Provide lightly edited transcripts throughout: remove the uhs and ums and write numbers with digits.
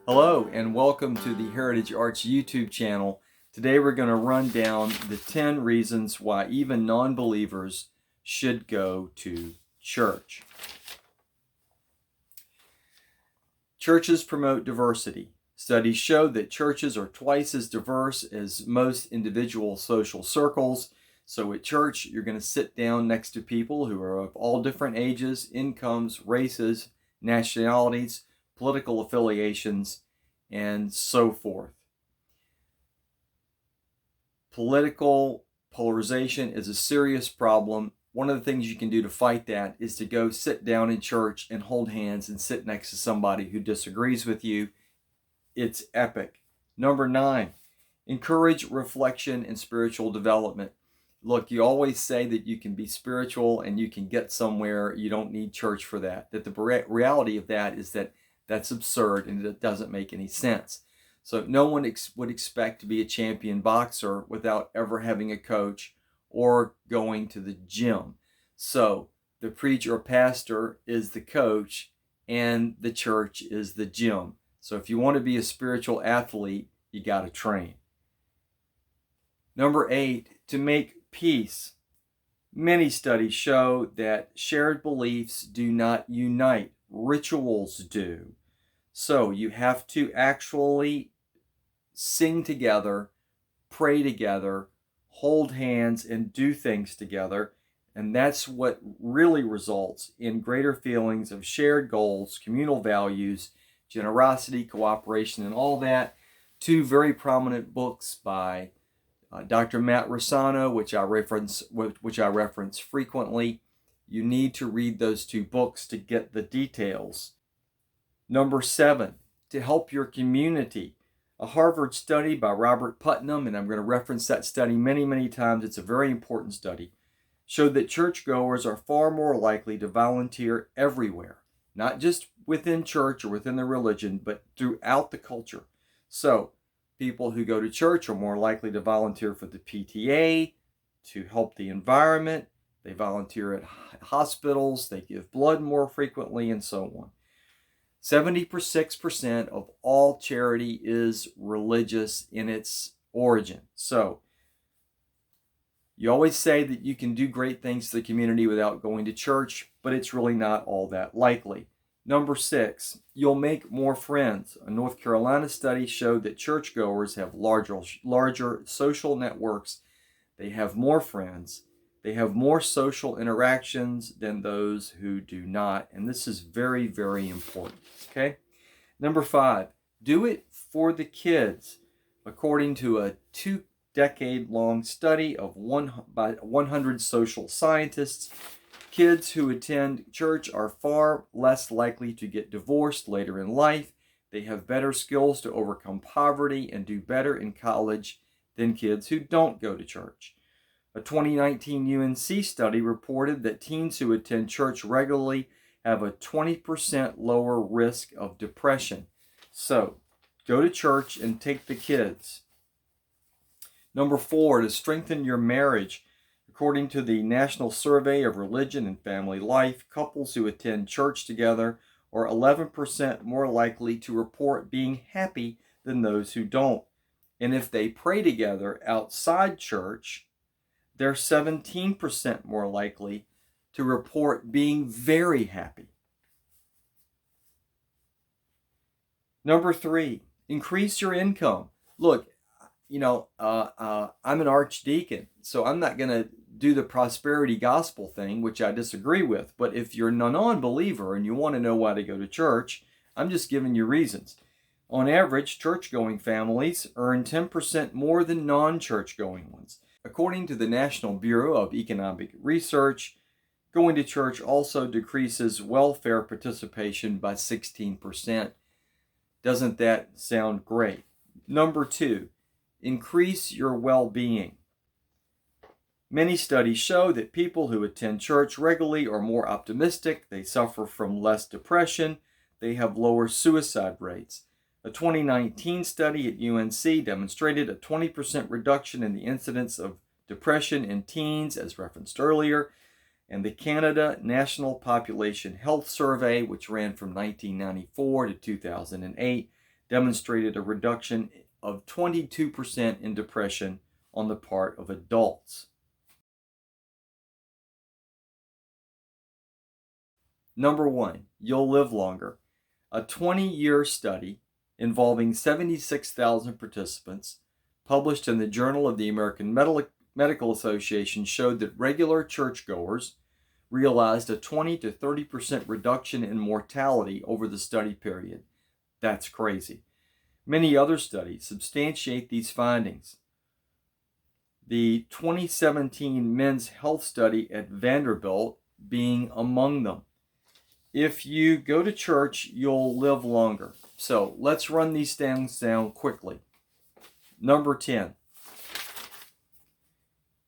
Hello and welcome to the Heritage Arts YouTube channel. Today we're going to run down the 10 reasons why even non-believers should go to church. Churches promote diversity. Studies show that churches are twice as diverse as most individual social circles. So at church, you're going to sit down next to people who are of all different ages, incomes, races, nationalities, political affiliations, and so forth. Political polarization is a serious problem. One of the things you can do to fight that is to go sit down in church and hold hands and sit next to somebody who disagrees with you. It's epic. Number 9, encourage reflection and spiritual development. Look, you always say that you can be spiritual and you can get somewhere. You don't need church for that. That the reality of that is that that's absurd and it doesn't make any sense. So no one would expect to be a champion boxer without ever having a coach or going to the gym. So the preacher or pastor is the coach and the church is the gym. So if you want to be a spiritual athlete, you got to train. Number 8, to make peace. Many studies show that shared beliefs do not unite. Rituals do. So you have to actually sing together, pray together, hold hands, and do things together. And that's what really results in greater feelings of shared goals, communal values, generosity, cooperation, and all that. 2 very prominent books by Dr. Matt Rossano, which I reference frequently. You need to read those 2 books to get the details. Number 7, to help your community. A Harvard study by Robert Putnam, and I'm going to reference that study many, many times. It's a very important study, showed that churchgoers are far more likely to volunteer everywhere, not just within church or within their religion, but throughout the culture. So people who go to church are more likely to volunteer for the PTA, to help the environment. They volunteer at hospitals, they give blood more frequently, and so on. 76% of all charity is religious in its origin. So you always say that you can do great things to the community without going to church, but it's really not all that likely. Number 6, you'll make more friends. A North Carolina study showed that churchgoers have larger social networks. They have more friends. They have more social interactions than those who do not. And this is very, very important. Okay? Number 5, do it for the kids. According to a 2-decade-long study by 100 social scientists, kids who attend church are far less likely to get divorced later in life. They have better skills to overcome poverty and do better in college than kids who don't go to church. A 2019 UNC study reported that teens who attend church regularly have a 20% lower risk of depression. So, go to church and take the kids. Number 4, to strengthen your marriage. According to the National Survey of Religion and Family Life, couples who attend church together are 11% more likely to report being happy than those who don't. And if they pray together outside church, they're 17% more likely to report being very happy. Number 3, increase your income. Look, I'm an archdeacon, so I'm not going to do the prosperity gospel thing, which I disagree with. But if you're a non-believer and you want to know why to go to church, I'm just giving you reasons. On average, church-going families earn 10% more than non-church-going ones. According to the National Bureau of Economic Research, going to church also decreases welfare participation by 16%. Doesn't that sound great? Number 2, increase your well-being. Many studies show that people who attend church regularly are more optimistic, they suffer from less depression, they have lower suicide rates. A 2019 study at UNC demonstrated a 20% reduction in the incidence of depression in teens, as referenced earlier, and the Canada National Population Health Survey, which ran from 1994 to 2008, demonstrated a reduction of 22% in depression on the part of adults. Number one, you'll live longer. A 20-year study involving 76,000 participants, published in the Journal of the American Medical Association, showed that regular churchgoers realized a 20 to 30% reduction in mortality over the study period. That's crazy. Many other studies substantiate these findings. The 2017 Men's Health Study at Vanderbilt being among them. If you go to church, you'll live longer. So let's run these things down quickly. Number 10,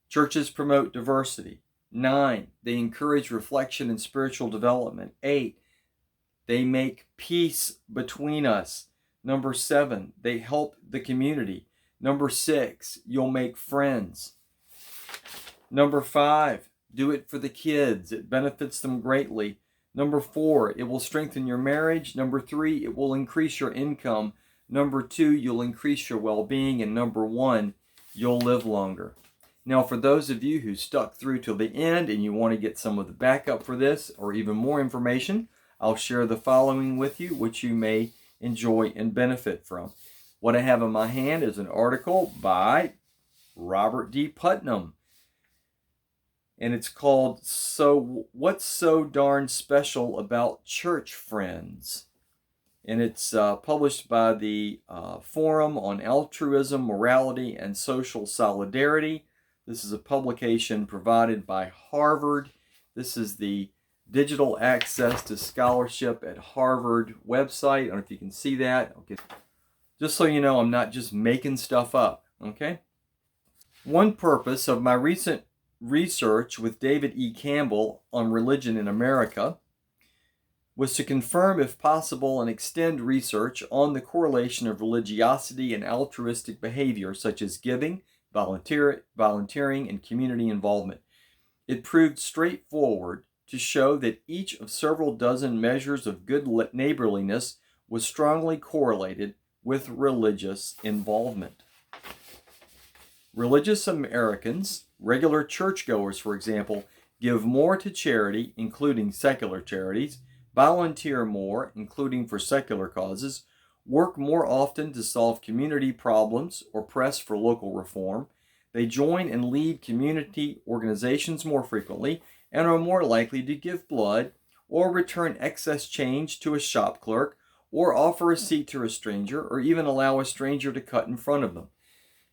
churches promote diversity. 9, they encourage reflection and spiritual development. 8, they make peace between us. Number 7, they help the community. Number 6, you'll make friends. Number 5, do it for the kids. It benefits them greatly. Number 4, it will strengthen your marriage. Number 3, it will increase your income. Number 2, you'll increase your well-being. And number 1, you'll live longer. Now, for those of you who stuck through till the end and you want to get some of the backup for this or even more information, I'll share the following with you, which you may enjoy and benefit from. What I have in my hand is an article by Robert D. Putnam. And it's called What's So Darn Special About Church Friends? And it's published by the Forum on Altruism, Morality, and Social Solidarity. This is a publication provided by Harvard. This is the Digital Access to Scholarship at Harvard website. I don't know if you can see that. Okay. Just so you know, I'm not just making stuff up. Okay. One purpose of my recent research with David E. Campbell on religion in America was to confirm, if possible, and extend research on the correlation of religiosity and altruistic behavior, such as giving, volunteering, and community involvement. It proved straightforward to show that each of several dozen measures of good neighborliness was strongly correlated with religious involvement. Religious Americans, regular churchgoers, for example, give more to charity, including secular charities, volunteer more, including for secular causes, work more often to solve community problems or press for local reform. They join and lead community organizations more frequently and are more likely to give blood or return excess change to a shop clerk or offer a seat to a stranger or even allow a stranger to cut in front of them.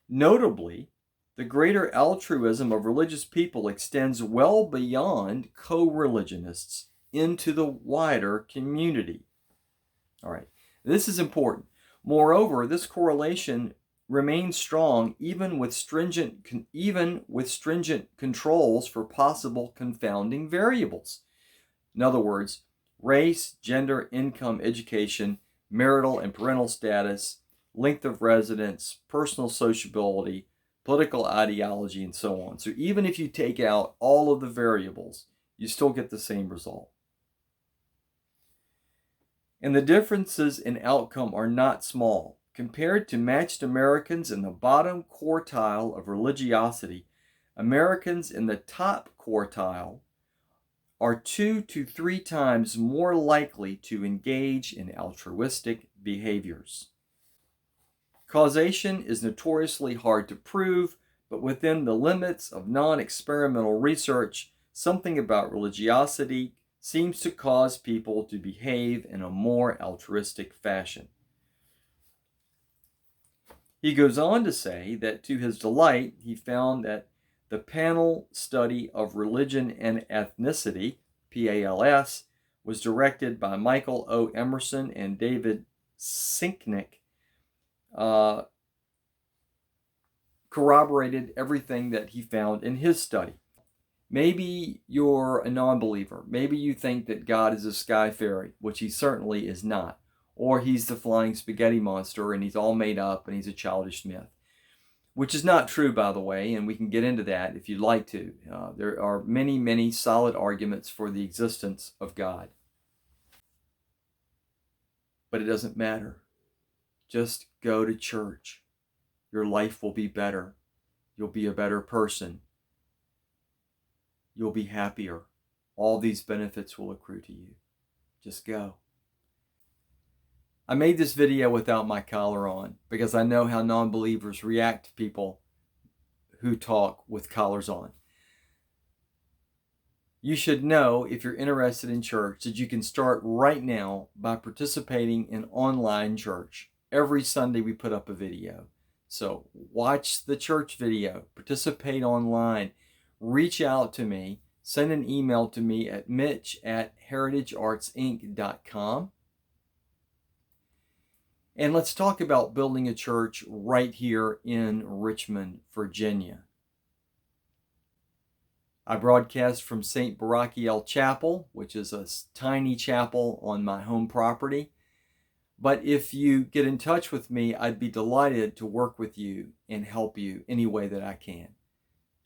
Notably, the greater altruism of religious people extends well beyond co-religionists into the wider community. All right, this is important. Moreover, this correlation remains strong even with stringent controls for possible confounding variables. In other words, race, gender, income, education, marital and parental status, length of residence, personal sociability, political ideology, and so on. So even if you take out all of the variables, you still get the same result. And the differences in outcome are not small. Compared to matched Americans in the bottom quartile of religiosity, Americans in the top quartile are 2 to 3 times more likely to engage in altruistic behaviors. Causation is notoriously hard to prove, but within the limits of non-experimental research, something about religiosity seems to cause people to behave in a more altruistic fashion. He goes on to say that to his delight, he found that the panel study of religion and ethnicity, PALS, was directed by Michael O. Emerson and David Sinknick, corroborated everything that he found in his study. Maybe you're a non-believer. Maybe you think that God is a sky fairy, which he certainly is not. Or he's the flying spaghetti monster and he's all made up and he's a childish myth. Which is not true, by the way, and we can get into that if you'd like to. There are many, many solid arguments for the existence of God. But it doesn't matter. Just go to church. Your life will be better. You'll be a better person. You'll be happier. All these benefits will accrue to you. Just go. I made this video without my collar on because I know how non-believers react to people who talk with collars on. You should know, if you're interested in church, that you can start right now by participating in online church. Every Sunday we put up a video. So watch the church video, participate online, reach out to me, send an email to me at mitch@heritageartsinc.com. And let's talk about building a church right here in Richmond, Virginia. I broadcast from St. Barachiel Chapel, which is a tiny chapel on my home property. But if you get in touch with me, I'd be delighted to work with you and help you any way that I can.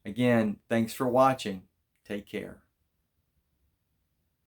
Again, thanks for watching. Take care.